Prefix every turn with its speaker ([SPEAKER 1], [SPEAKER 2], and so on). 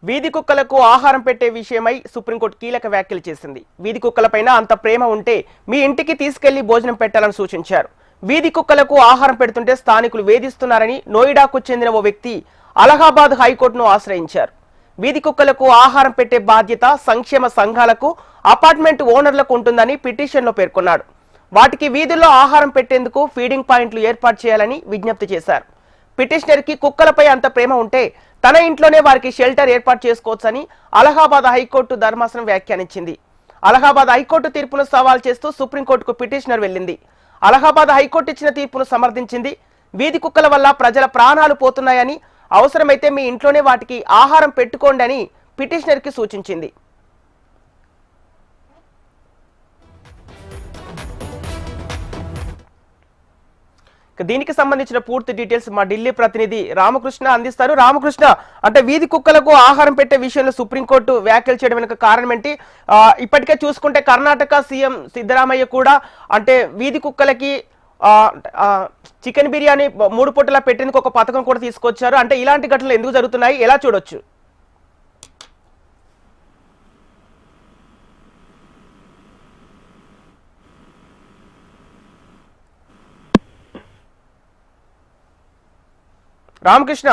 [SPEAKER 1] వీధి కుక్కలకు ఆహారం పెట్టే విషయమై సుప్రీంకోర్టు కీలక వ్యాఖ్యలు చేసింది. వీధి కుక్కలపైన అంత ప్రేమ ఉంటే మీ ఇంటికి తీసుకెళ్లి భోజనం పెట్టాలని సూచించారు. వీధి కుక్కలకు ఆహారం పెడుతుంటే స్థానికులు వేధిస్తున్నారని నోయిడాకు చెందిన ఓ వ్యక్తి అలహాబాద్ హైకోర్టును ఆశ్రయించారు. వీధి కుక్కలకు ఆహారం పెట్టే బాధ్యత సంక్షేమ సంఘాలకు, అపార్ట్మెంట్ ఓనర్లకు ఉంటుందని పిటిషన్లో పేర్కొన్నాడు. వాటికి వీధుల్లో ఆహారం పెట్టేందుకు ఫీడింగ్ పాయింట్లు ఏర్పాటు చేయాలని విజ్ఞప్తి చేశారు. పిటిషనర్ కి కుక్కలపై అంత ప్రేమ ఉంటే తన ఇంట్లోనే వారికి షెల్టర్ ఏర్పాటు చేసుకోవచ్చని అలహాబాద్ హైకోర్టు ధర్మాసనం వ్యాఖ్యానించింది. అలహాబాద్ హైకోర్టు తీర్పును సవాల్ చేస్తూ సుప్రీంకోర్టుకు పిటిషనర్ వెళ్లింది. అలహాబాద్ హైకోర్టు ఇచ్చిన తీర్పును సమర్థించింది. వీధి కుక్కల వల్ల ప్రజల ప్రాణాలు పోతున్నాయని, అవసరమైతే మీ ఇంట్లోనే వాటికి ఆహారం పెట్టుకోండి అని పిటిషనర్ కి సూచించింది. దీనికి సంబంధించిన పూర్తి డీటెయిల్స్ మా ఢిల్లీ ప్రతినిధి రామకృష్ణ అందిస్తారు. రామకృష్ణ, అంటే వీధి కుక్కలకు ఆహారం పెట్టే విషయంలో సుప్రీంకోర్టు వ్యాఖ్యలు చేయడం వెనుక కారణం ఏంటి? ఇప్పటికే చూసుకుంటే కర్ణాటక సీఎం సిద్ధరామయ్య కూడా అంటే వీధి కుక్కలకి చికెన్ బిర్యానీ 3 పూటలా పెట్టేందుకు ఒక పథకం కూడా తీసుకొచ్చారు. అంటే ఇలాంటి ఘటనలు ఎందుకు జరుగుతున్నాయి, ఎలా చూడొచ్చు? రామకృష్ణ.